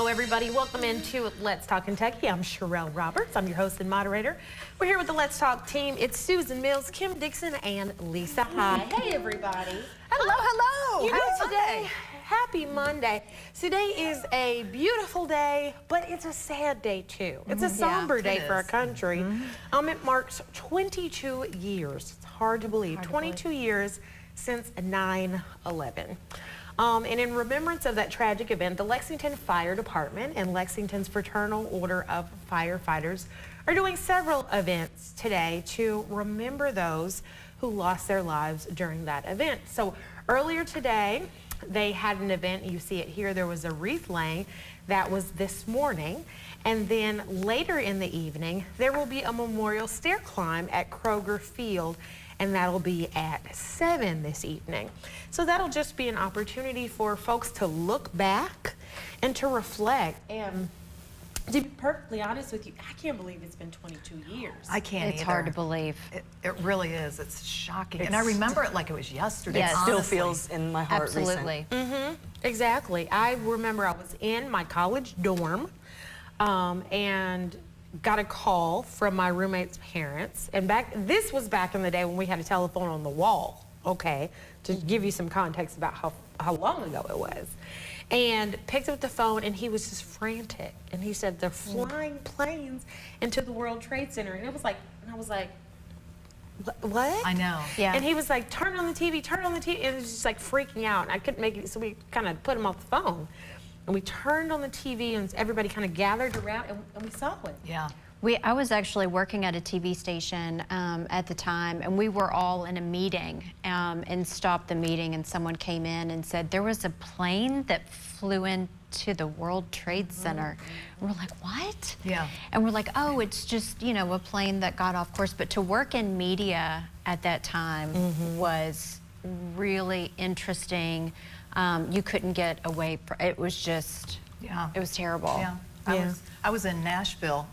everybody. Welcome into Let's Talk Kentucky. I'm Sherelle Roberts. I'm your host and moderator. We're here with the Let's Talk team. It's Susan Mills, Kim Dixon, and Lisa. Hi. Hey, everybody. Hello, hello. You know, Happy today, Monday. happy Monday. Today is a beautiful day, but it's a sad day, too. It's a somber day for our country. It marks 22 years. It's hard to believe. 22 years since 9/11. And in remembrance of that tragic event, the Lexington Fire Department and Lexington's Fraternal Order of Firefighters are doing several events today to remember those who lost their lives during that event. So earlier today, they had an event. You see it here. There was a wreath laying that was this morning. And then later in the evening, there will be a memorial stair climb at Kroger Field, and that'll be at 7 this evening. So that'll just be an opportunity for folks to look back and to reflect. And to be perfectly honest with you, I can't believe it's been 22 years. I can't It's either. hard to believe. It really is. It's shocking. And I remember it like it was yesterday. Yes. It still honestly. feels in my heart Absolutely. Exactly. I remember I was in my college dorm and got a call from my roommate's parents. And this was back in the day when we had a telephone on the wall, okay, to give you some context about how long ago it was. And picked up the phone, and he was just frantic. And he said, they're flying planes into the World Trade Center. And I was like, what? I know. Yeah. And he was like, turn on the TV, turn on the TV. And it was just like freaking out. And I couldn't make it, so we kind of put him off the phone. And we turned on the TV, and everybody kind of gathered around, and we saw it. Yeah. I was actually working at a TV station at the time, and we were all in a meeting and stopped the meeting, and someone came in and said there was a plane that flew into the World Trade Center. And we're like, what? Yeah. And we're like, oh, it's just, you know, a plane that got off course. But to work in media at that time was really interesting. You couldn't get away from it. Was just, it was terrible. Yeah. I was in Nashville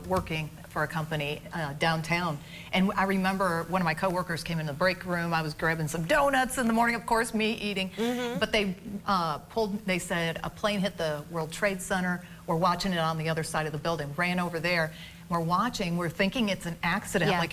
working for a company downtown, and I remember one of my coworkers came in the break room. I was grabbing some donuts in the morning, of course, me eating. But they said a plane hit the World Trade Center. We're watching it on the other side of the building. Ran over there. We're watching, we're thinking it's an accident, like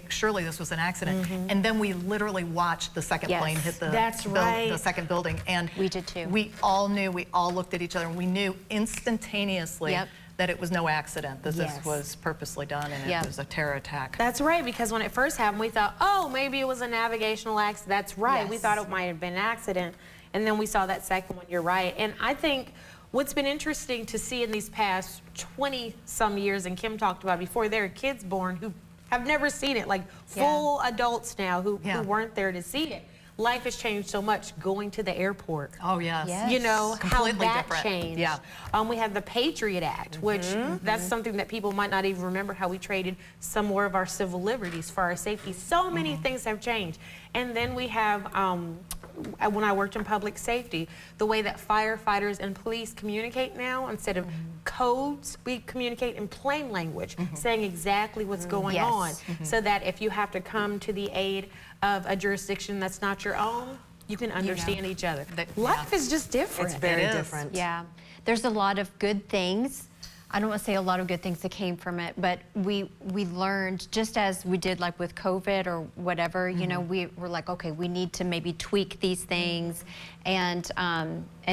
surely this was an accident. And then we literally watched the second plane hit the second building. And we did too. We all knew, we all looked at each other, and we knew instantaneously that it was no accident, that this was purposely done, and it was a terror attack. That's right, because when it first happened, we thought, oh, maybe it was a navigational accident. That's right, we thought it might have been an accident. And then we saw that second one, you're right. And I think what's been interesting to see in these past 20-some years, and Kim talked about it before, there are kids born who have never seen it, like full adults now who weren't there to see it. Life has changed so much going to the airport. Oh, yes. You know, Completely how that different. changed. Yeah. We had the Patriot Act, which that's something that people might not even remember, how we traded some more of our civil liberties for our safety. So many things have changed. And then we have, when I worked in public safety, the way that firefighters and police communicate now, instead of codes, we communicate in plain language, saying exactly what's going on, so that if you have to come to the aid of a jurisdiction that's not your own, you can understand each other. Life is just different. It's very different. Yeah. There's a lot of good things. I don't want to say a lot of good things that came from it, but we learned, just as we did like with COVID or whatever, you know, we were like, okay, we need to maybe tweak these things, and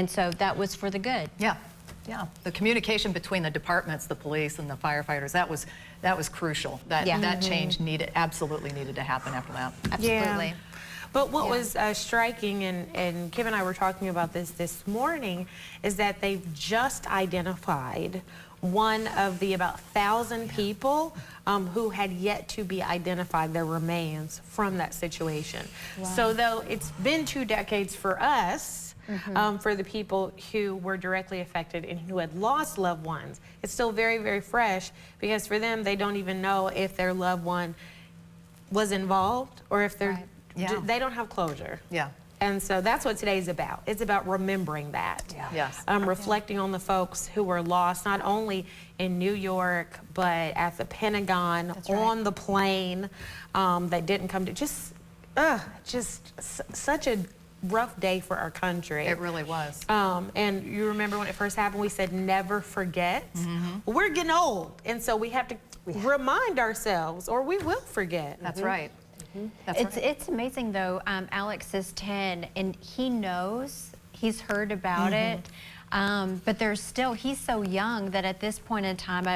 so that was for the good. Yeah. Yeah, the communication between the departments, the police and the firefighters, that was crucial. That change absolutely needed to happen after that. Absolutely. Yeah. But what was striking, and Kim and I were talking about this morning, is that they've just identified one of the about 1,000 people who had yet to be identified, their remains from that situation. So though it's been 2 decades for us, for the people who were directly affected and who had lost loved ones, it's still very, very fresh, because for them, they don't even know if their loved one was involved or if they're, they don't have closure. Yeah. And so that's what today's about. It's about remembering that. Yes. Reflecting on the folks who were lost, not only in New York, but at the Pentagon, on the plane that didn't come to, just such a rough day for our country. It really was. And you remember when it first happened, we said never forget. Well, we're getting old, and so we have to remind ourselves, or we will forget. That's right. It's amazing though. Alex is 10, and he knows, he's heard about it, but he's so young that at this point in time,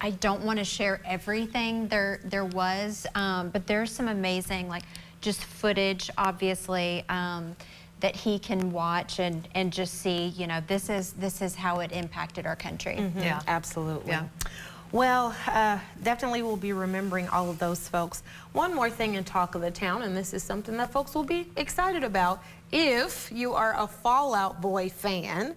I don't want to share everything there was, but there's some amazing, like, just footage, obviously, that he can watch and just see, you know, this is how it impacted our country. Yeah, absolutely. Yeah. Well, definitely we'll be remembering all of those folks. One more thing in Talk of the Town, and this is something that folks will be excited about if you are a Fall Out Boy fan.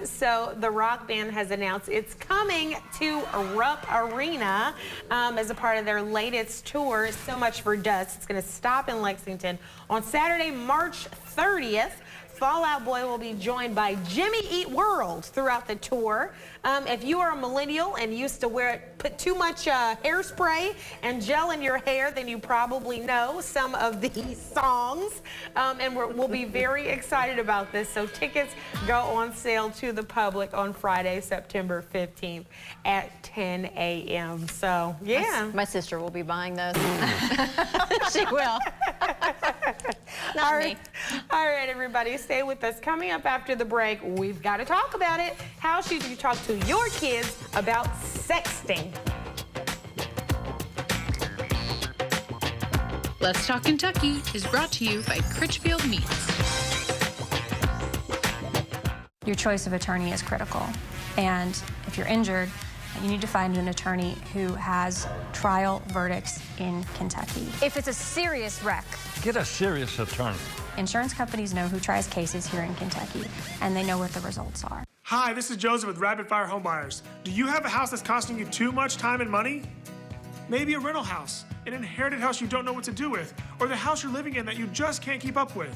So the rock band has announced it's coming to Rupp Arena as a part of their latest tour, So Much for Dust. It's going to stop in Lexington on Saturday, March 30th. Fall Out Boy will be joined by Jimmy Eat World throughout the tour. If you are a millennial and used to put too much hairspray and gel in your hair, then you probably know some of these songs. And we'll be very excited about this. So tickets go on sale to the public on Friday, September 15th at 10 a.m. So, yeah. My sister will be buying those. She will. Not me. All right, everybody, stay with us. Coming up after the break, we've got to talk about it. How should you talk to your kids about sexting? Let's Talk Kentucky is brought to you by Critchfield Meats. Your choice of attorney is critical. And if you're injured, you need to find an attorney who has trial verdicts in Kentucky. If it's a serious wreck, get a serious attorney. Insurance companies know who tries cases here in Kentucky, and they know what the results are. Hi, this is Joseph with Rapid Fire Home Buyers. Do you have a house that's costing you too much time and money? Maybe a rental house, an inherited house you don't know what to do with, or the house you're living in that you just can't keep up with.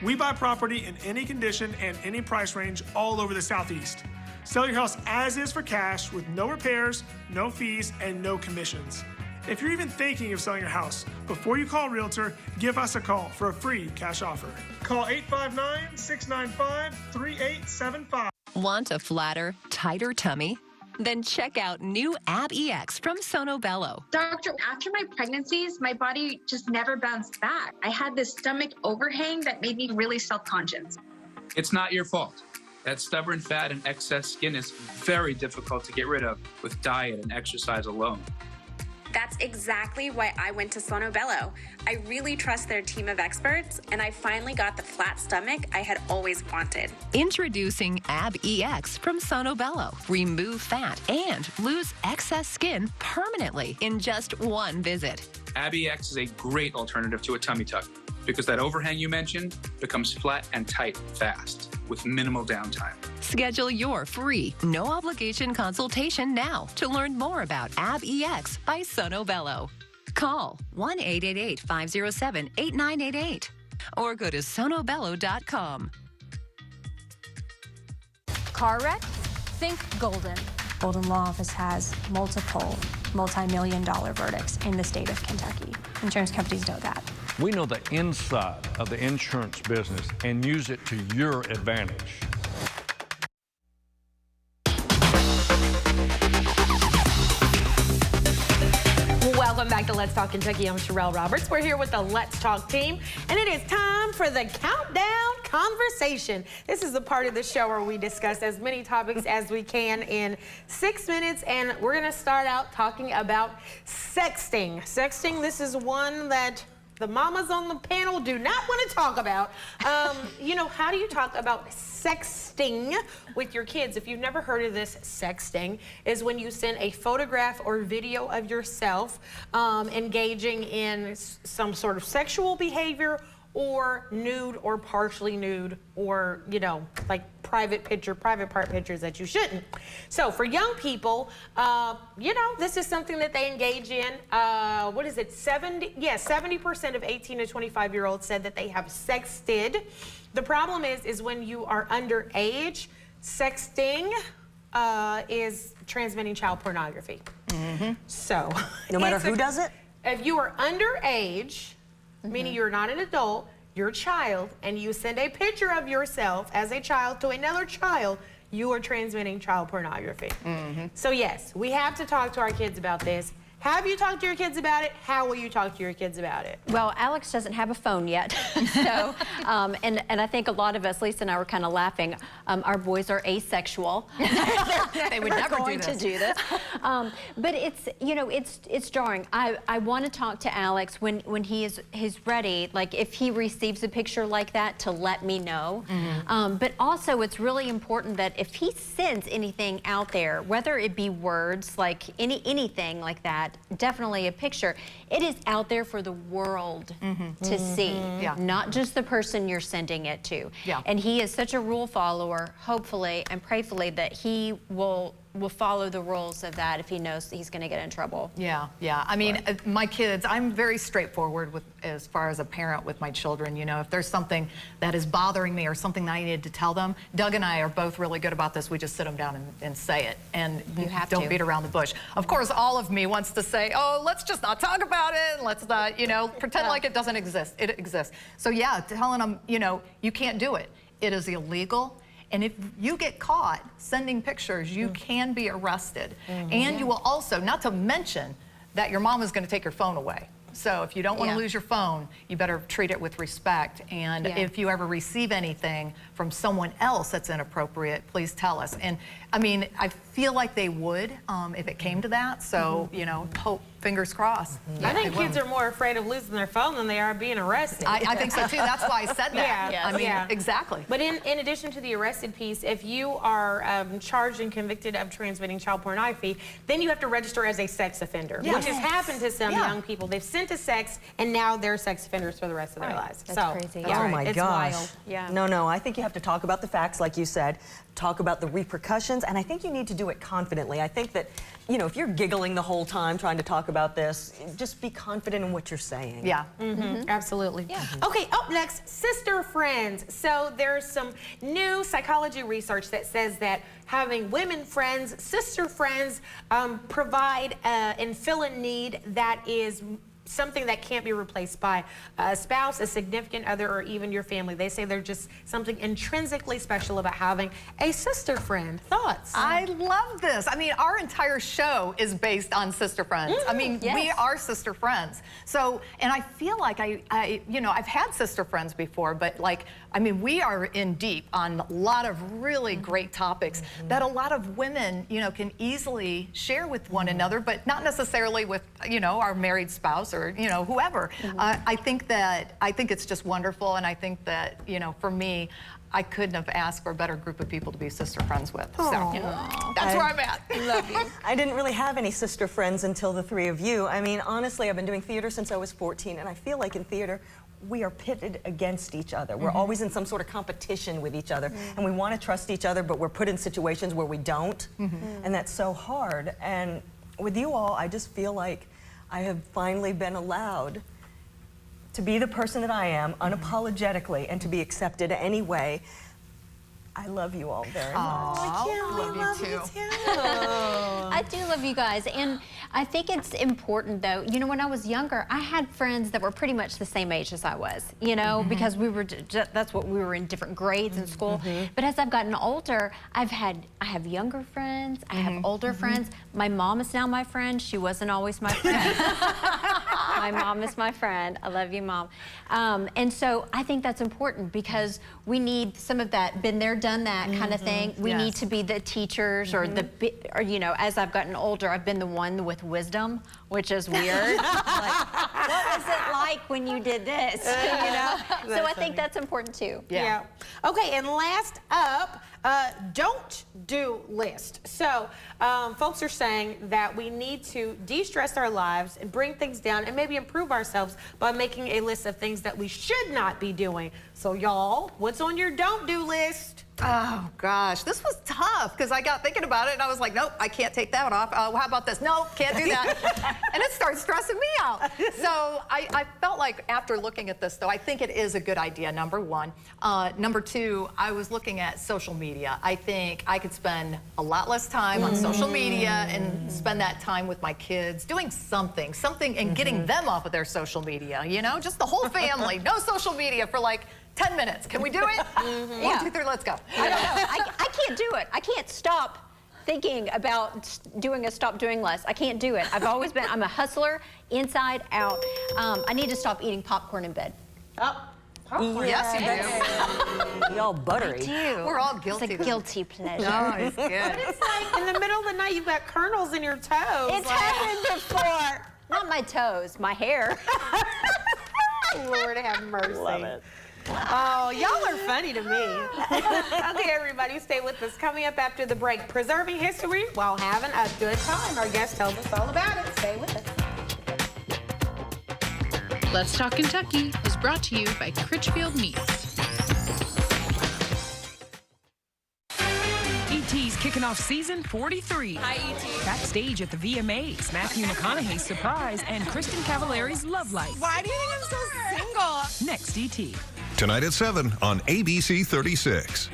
We buy property in any condition and any price range all over the Southeast. Sell your house as is for cash with no repairs, no fees, and no commissions. If you're even thinking of selling your house, before you call a realtor, give us a call for a free cash offer. Call 859-695-3875. Want a flatter, tighter tummy? Then check out new Ab-EX from Sono Bello. Doctor, after my pregnancies, my body just never bounced back. I had this stomach overhang that made me really self-conscious. It's not your fault. That stubborn fat and excess skin is very difficult to get rid of with diet and exercise alone. That's exactly why I went to Sono Bello. I really trust their team of experts, and I finally got the flat stomach I had always wanted. Introducing Ab-EX from Sono Bello. Remove fat and lose excess skin permanently in just one visit. Ab-EX is a great alternative to a tummy tuck because that overhang you mentioned becomes flat and tight fast with minimal downtime. Schedule your free, no-obligation consultation now to learn more about Ab-EX by Sono Bello. Call 1-888-507-8988 or go to sonobello.com. Car wreck? Think Golden. Golden Law Office has multiple multi-million-dollar verdicts in the state of Kentucky. Insurance companies know that. We know the inside of the insurance business and use it to your advantage. Welcome back to Let's Talk Kentucky. I'm Sherelle Roberts. We're here with the Let's Talk team, and it is time for the Countdown Conversation. This is the part of the show where we discuss as many topics as we can in 6 minutes, and we're going to start out talking about sexting. Sexting, this is one that the mamas on the panel do not want to talk about. You know, how do you talk about sexting with your kids? If you've never heard of this, sexting is when you send a photograph or video of yourself engaging in some sort of sexual behavior, or nude or partially nude, or, you know, like private part pictures that you shouldn't. So for young people, you know, this is something that they engage in. What is it, 70% of 18 to 25-year-olds said that they have sexted. The problem is when you are underage, sexting is transmitting child pornography. So no matter who does it? If you are underage, meaning you're not an adult, your child and you send a picture of yourself as a child to another child, you are transmitting child pornography. So yes, we have to talk to our kids about this. Have you talked to your kids about it? How will you talk to your kids about it? Well, Alex doesn't have a phone yet, so and I think a lot of us, Lisa and I, were kind of laughing. Our boys are asexual. They would never going to do this. But it's, you know, it's jarring. I want to talk to Alex when he's ready. Like if he receives a picture like that, to let me know. But also, it's really important that if he sends anything out there, whether it be words, like anything like that. Definitely a picture. It is out there for the world to see, not just the person you're sending it to. And he is such a rule follower, hopefully and prayerfully, that he will follow the rules of that if he knows he's going to get in trouble. Yeah. I mean, my kids, I'm very straightforward with as far as a parent with my children. You know, if there's something that is bothering me or something that I needed to tell them, Doug and I are both really good about this. We just sit them down and say it, and don't beat around the bush. Of course, all of me wants to say, oh, let's just not talk about it. Let's not, you know, pretend like it doesn't exist. It exists. So yeah, telling them, you know, you can't do it. It is illegal. And if you get caught sending pictures, you can be arrested. And you will also, not to mention that your mom is going to take your phone away. So if you don't want to lose your phone, you better treat it with respect. And if you ever receive anything from someone else that's inappropriate, please tell us. And I mean, I feel like they would if it came to that. So, you know, hope, fingers crossed. I think kids are more afraid of losing their phone than they are being arrested. I think so too. That's why I said that. I mean, exactly. But in addition to the arrested piece, if you are charged and convicted of transmitting child pornography, then you have to register as a sex offender, which has happened to some young people. They've sent to sex, and now they're sex offenders for the rest of their lives. That's crazy. Oh my it's gosh. wild. Yeah. No, I think you have to talk about the facts, like you said, talk about the repercussions, and I think you need to do it confidently. I think that, you know, if you're giggling the whole time trying to talk about this, just be confident in what you're saying. Yeah. Absolutely. Okay, up next, sister friends. So there's some new psychology research that says that having women friends, sister friends, provide and fill a need that is something that can't be replaced by a spouse, a significant other, or even your family. They say there's just something intrinsically special about having a sister friend. Thoughts? I love this. I mean, our entire show is based on sister friends. I mean, we are sister friends. So, and I feel like you know, I've had sister friends before, but like, I mean, we are in deep on a lot of really great topics that a lot of women, you know, can easily share with one another, but not necessarily with, you know, our married spouse or, you know, whoever. I think it's just wonderful, and I think that, you know, for me, I couldn't have asked for a better group of people to be sister friends with. So that's where I'm at. Love you. I didn't really have any sister friends until the three of you. I mean, honestly, I've been doing theater since I was 14, and I feel like in theater, we are pitted against each other. We're always in some sort of competition with each other, and we want to trust each other, but we're put in situations where we don't, and that's so hard. And with you all, I just feel like I have finally been allowed to be the person that I am, unapologetically, and to be accepted anyway. I love you all very much. I love you too. I do love you guys, and I think it's important though, you know, when I was younger, I had friends that were pretty much the same age as I was, you know, because we were, that's what we were in different grades in school. But as I've gotten older, I have younger friends, I have older friends. My mom is now my friend. She wasn't always my friend. My mom is my friend. I love you, Mom. And so I think that's important because we need some of that been there, done that kind of thing. We need to be the teachers or or, you know, as I've gotten older, I've been the one with wisdom, which is weird. Like, what was it like when you did this? You know? So I think that's important too. Yeah. Okay, and last up, don't do list. So folks are saying that we need to de-stress our lives and bring things down and maybe improve ourselves by making a list of things that we should not be doing. So y'all, what's on your don't do list? Oh, gosh. This was tough because I got thinking about it and I was like, nope, I can't take that off. How about this? Nope, can't do that. And it started stressing me out. So I felt like after looking at this, though, I think it is a good idea, number one. Number two, I was looking at social media. I think I could spend a lot less time on social media and spend that time with my kids doing something, and getting them off of their social media, you know? Just the whole family. No social media for like 10 minutes. Can we do it? 1, 2, 3, let's go. I don't know. I can't do it. I can't stop thinking about doing a stop doing less. I can't do it. I've always been, I'm a hustler, inside, out. I need to stop eating popcorn in bed. Oh, popcorn. Yes, you do. Y'all buttery. I do. We're all guilty. It's a guilty pleasure. Oh, it's good. But it's like in the middle of the night, you've got kernels in your toes. It's happened before. Not my toes, my hair. Lord have mercy. Love it. Oh, y'all are funny to me. Okay, everybody, stay with us. Coming up after the break, preserving history while having a good time. Our guest tells us all about it. Stay with us. Let's Talk Kentucky is brought to you by Critchfield Meats. E.T.'s kicking off season 43. Hi, E.T. Backstage at the VMAs, Matthew McConaughey's surprise and Kristen Cavallari's love life. Why do you think I'm so single? Next, E.T. Tonight at 7 on ABC 36.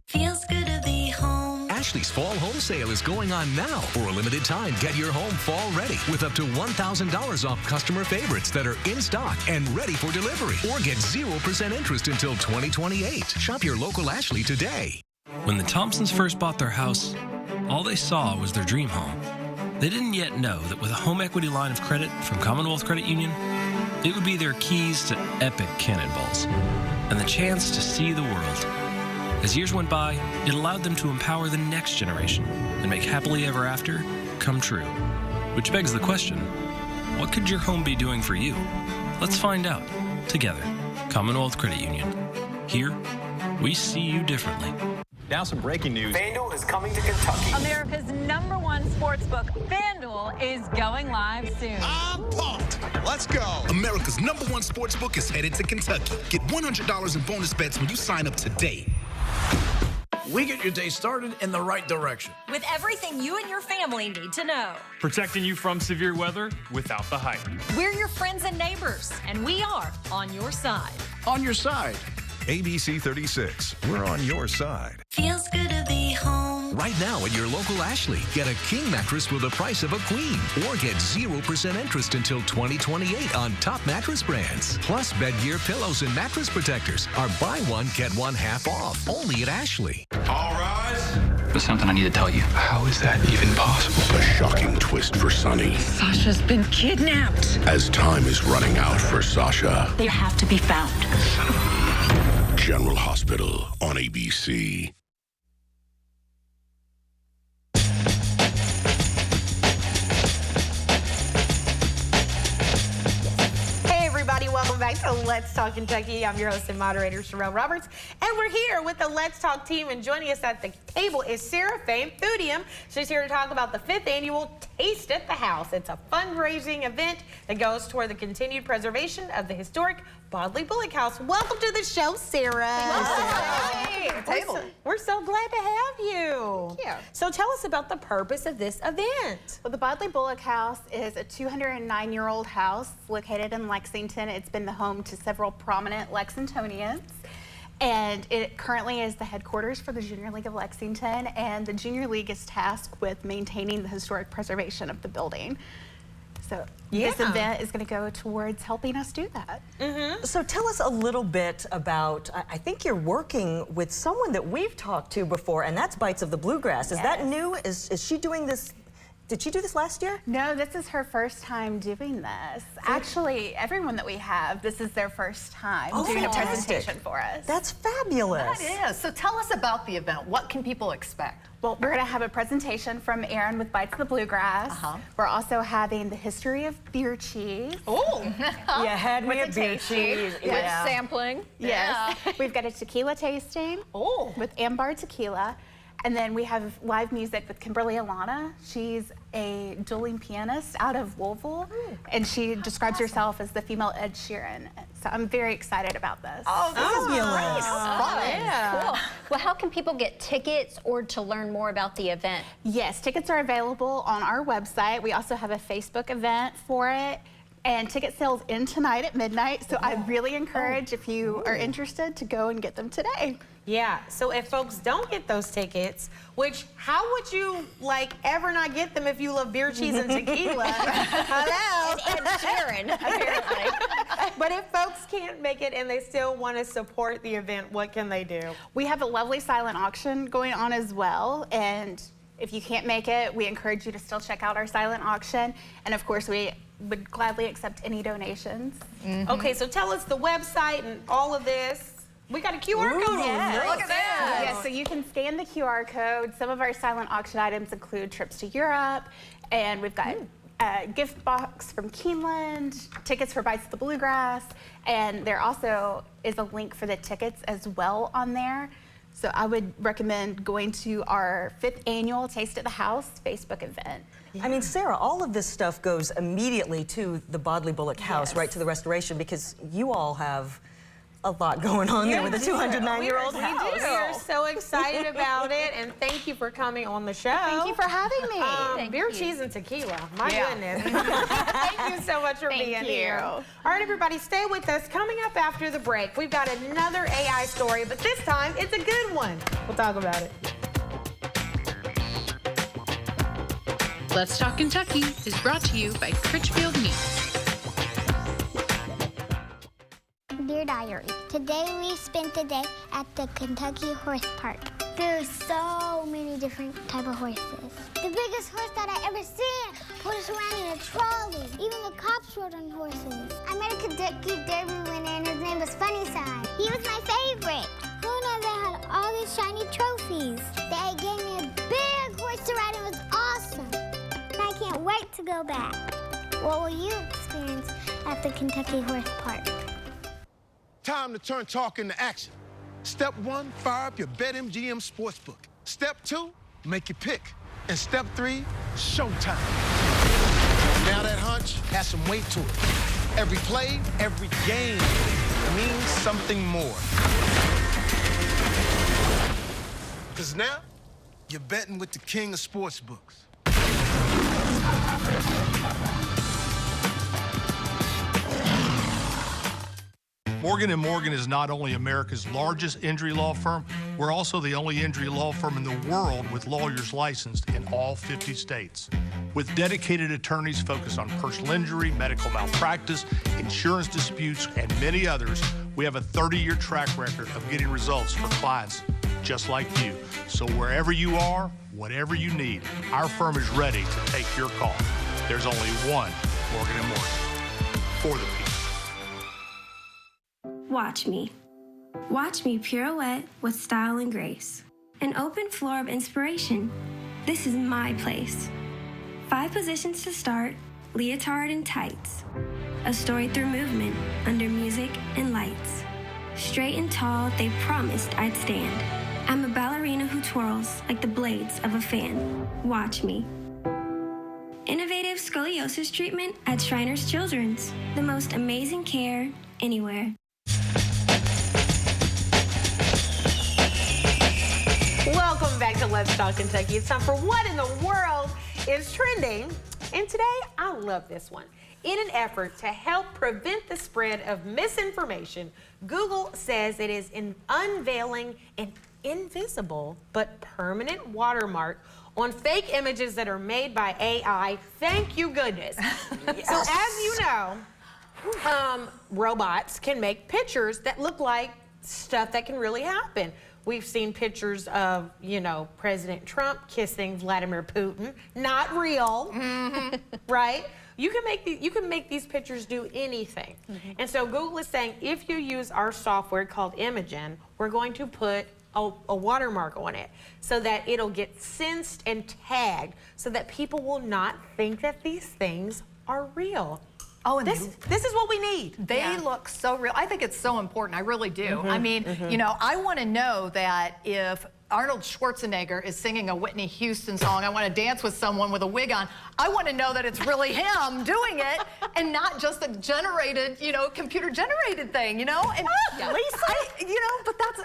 Feels good to be home. Ashley's Fall Home Sale is going on now. For a limited time, get your home fall ready with up to $1,000 off customer favorites that are in stock and ready for delivery. Or get 0% interest until 2028. Shop your local Ashley today. When the Thompsons first bought their house, all they saw was their dream home. They didn't yet know that with a home equity line of credit from Commonwealth Credit Union, it would be their keys to epic cannonballs and the chance to see the world. As years went by, it allowed them to empower the next generation and make happily ever after come true. Which begs the question, what could your home be doing for you? Let's find out together. Commonwealth Credit Union. Here, we see you differently. Now some breaking news. FanDuel is coming to Kentucky. America's #1 sportsbook, FanDuel, is going live soon. I'm pumped. Let's go. America's #1 sportsbook is headed to Kentucky. Get $100 in bonus bets when you sign up today. We get your day started in the right direction. With everything you and your family need to know. Protecting you from severe weather without the hype. We're your friends and neighbors, and we are on your side. On your side. ABC 36. We're on your side. Feels good to be home. Right now at your local Ashley, get a king mattress for the price of a queen. Or get 0% interest until 2028 on top mattress brands. Plus, bed gear, pillows, and mattress protectors are buy one, get one half off. Only at Ashley. All rise. There's something I need to tell you. How is that even possible? A shocking twist for Sonny. Sasha's been kidnapped. As time is running out for Sasha. They have to be found. General Hospital on ABC. Hey, everybody, welcome back to Let's Talk Kentucky. I'm your host and moderator, Sherelle Roberts, and we're here with the Let's Talk team, and joining us at the table is Sarah Fame Thudium. She's here to talk about the 5th annual Taste at the House. It's a fundraising event that goes toward the continued preservation of the historic Bodley Bullock House. Welcome to the show, Sarah. Hey, we're so glad to have you. Thank you. So tell us about the purpose of this event. Well, the Bodley Bullock House is a 209-year-old house located in Lexington. It's been the home to several prominent Lexingtonians. And it currently is the headquarters for the Junior League of Lexington, and the Junior League is tasked with maintaining the historic preservation of the building. So this event is going to go towards helping us do that. So tell us a little bit about, I think you're working with someone that we've talked to before, and that's Bites of the Bluegrass. Is that new? Is she doing this? Did she do this last year? No, this is her first time doing this. Actually, everyone that we have, this is their first time doing a presentation for us. That's fabulous. That is. So tell us about the event. What can people expect? Well, we're going to have a presentation from Erin with Bites of the Bluegrass. We're also having the history of beer cheese. Oh, you had me at beer cheese. With sampling. Yes. We've got a tequila tasting with Ambar Tequila. And then we have live music with Kimberly Alana. She's a dueling pianist out of Louisville, and she describes herself as the female Ed Sheeran. So I'm very excited about this. Oh, fabulous. Fun. Yeah. Cool. Well, how can people get tickets or to learn more about the event? Yes, tickets are available on our website. We also have a Facebook event for it. And ticket sales end tonight at midnight, so I really encourage if you are interested to go and get them today. Yeah, so if folks don't get those tickets, which how would you ever not get them if you love beer, cheese, and tequila? Hello? And Sharon, apparently. But if folks can't make it and they still want to support the event, what can they do? We have a lovely silent auction going on as well, and if you can't make it, we encourage you to still check out our silent auction. And of course, we would gladly accept any donations. Okay, so tell us the website and all of this. We got a QR code. Yes. Look at that. Yes, so you can scan the QR code. Some of our silent auction items include trips to Europe, and we've got a gift box from Keeneland, tickets for Bites of the Bluegrass, and there also is a link for the tickets as well on there. So I would recommend going to our 5th annual Taste at the House Facebook event. I mean, Sarah, all of this stuff goes immediately to the Bodley Bullock House, right to the restoration, because you all have a lot going on there with a 209-year-old house. We are so excited about it, and thank you for coming on the show. Thank you for having me. Beer, cheese, and tequila. My goodness. Thank you so much for being here. All right, everybody, stay with us. Coming up after the break, we've got another AI story, but this time it's a good one. We'll talk about it. Let's Talk Kentucky is brought to you by Critchfield Meat. Dear Diary, today we spent the day at the Kentucky Horse Park. There's so many different type of horses. The biggest horse that I ever seen pulled us around in a trolley. Even the cops rode on horses. I met a Kentucky Derby winner and his name was Funnyside. He was my favorite. Who knew they had all these shiny trophies? They gave me a big horse to ride. It was awesome. And I can't wait to go back. What will you experience at the Kentucky Horse Park? Time to turn talk into action. Step 1, fire up your BetMGM Sportsbook. Step 2, make your pick. And step 3, showtime. Now that hunch has some weight to it. Every play, every game means something more. Because now, you're betting with the king of sportsbooks. Morgan & Morgan is not only America's largest injury law firm, we're also the only injury law firm in the world with lawyers licensed in all 50 states. With dedicated attorneys focused on personal injury, medical malpractice, insurance disputes, and many others, we have a 30-year track record of getting results for clients just like you. So wherever you are, whatever you need, our firm is ready to take your call. There's only one Morgan & Morgan. For the people. Watch me. Watch me pirouette with style and grace. An open floor of inspiration. This is my place. 5 positions to start, leotard and tights. A story through movement, under music and lights. Straight and tall, they promised I'd stand. I'm a ballerina who twirls like the blades of a fan. Watch me. Innovative scoliosis treatment at Shriners Children's. The most amazing care anywhere. Welcome back to Let's Talk Kentucky. It's time for What in the World is Trending. And today, I love this one. In an effort to help prevent the spread of misinformation, Google says it is unveiling an invisible but permanent watermark on fake images that are made by AI. Thank you, goodness. Yes. So as you know, robots can make pictures that look like stuff that can really happen. We've seen pictures of, President Trump kissing Vladimir Putin. Not real, right? You can make these pictures do anything. And so Google is saying, if you use our software called Imagen, we're going to put a watermark on it so that it'll get sensed and tagged so that people will not think that these things are real. Oh, and this is what we need. They look so real. I think it's so important. I really do. I mean, I want to know that if Arnold Schwarzenegger is singing a Whitney Houston song, I want to dance with someone with a wig on, I want to know that it's really him doing it and not just a generated, computer generated thing, And Lisa, but that's,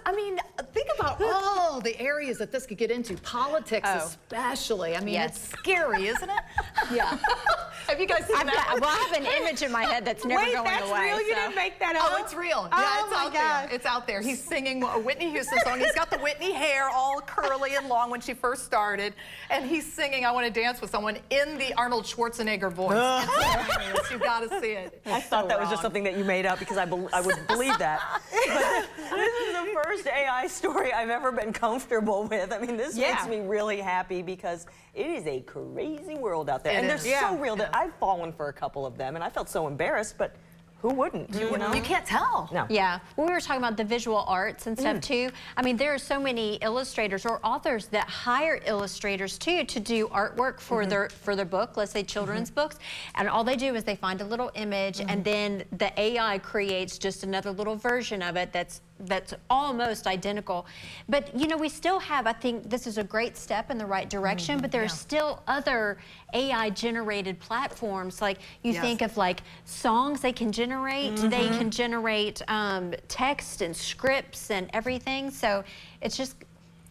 think about all Oh, the areas that this could get into, politics especially. I mean, it's scary, isn't it? Yeah. Have you guys seen that? Well, I have an image in my head that's never Wait, going that's away. real? You didn't make that up? Oh, it's real. Oh, Yeah, it's my out gosh. there. It's out there. He's singing a Whitney Houston song. He's got the Whitney hair all curly and long when she first started. And he's singing I Want to Dance with Someone in the Arnold Schwarzenegger voice. It's hilarious. You got to see it. I thought that was just something that you made up because I would believe that. But this is the first AI story I've ever been comfortable with. I mean, this makes me really happy because it is a crazy world out there. And they're so real that I've fallen for a couple of them, and I felt so embarrassed, but who wouldn't? You know? You can't tell. No. Yeah. Well, we were talking about the visual arts and stuff too. I mean, there are so many illustrators or authors that hire illustrators too to do artwork for their book, let's say children's books, and all they do is they find a little image and then the AI creates just another little version of it that's almost identical. But you know, we still have, I think this is a great step in the right direction, but there are still other AI generated platforms. Like you think of like songs they can generate, they can generate text and scripts and everything. So it's just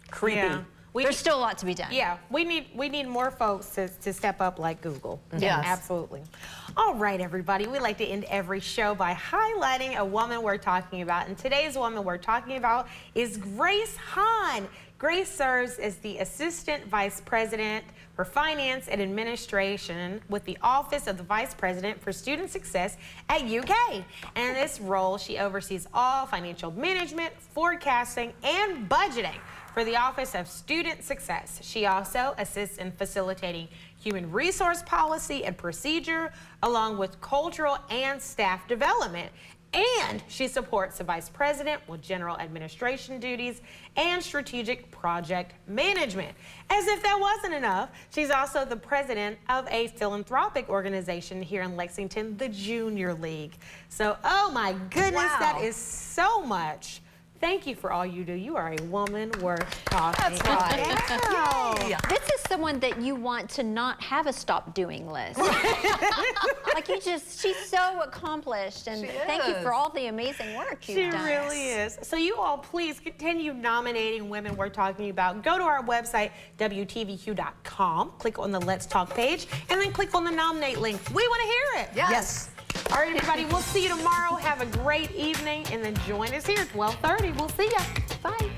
creepy. Yeah. There's still a lot to be done. Yeah, we need more folks to step up like Google. Yes. Absolutely. All right, everybody. We like to end every show by highlighting a woman we're talking about. And today's woman we're talking about is Grace Hahn. Grace serves as the Assistant Vice President for Finance and Administration with the Office of the Vice President for Student Success at UK. And in this role, she oversees all financial management, forecasting, and budgeting for the Office of Student Success. She also assists in facilitating human resource policy and procedure, along with cultural and staff development. And she supports the Vice President with general administration duties and strategic project management. As if that wasn't enough, she's also the president of a philanthropic organization here in Lexington, the Junior League. So, oh my goodness, that is so much. Thank you for all you do. You are a woman worth talking. That's right. Wow. This is someone that you want to not have a stop doing list. Like she's so accomplished, and thank you for all the amazing work you've done. She really is. So you all please continue nominating women we're talking about. Go to our website, WTVQ.com, click on the Let's Talk page, and then click on the nominate link. We want to hear it. Yes. All right, everybody, we'll see you tomorrow. Have a great evening, and then join us here at 12:30. We'll see ya. Bye.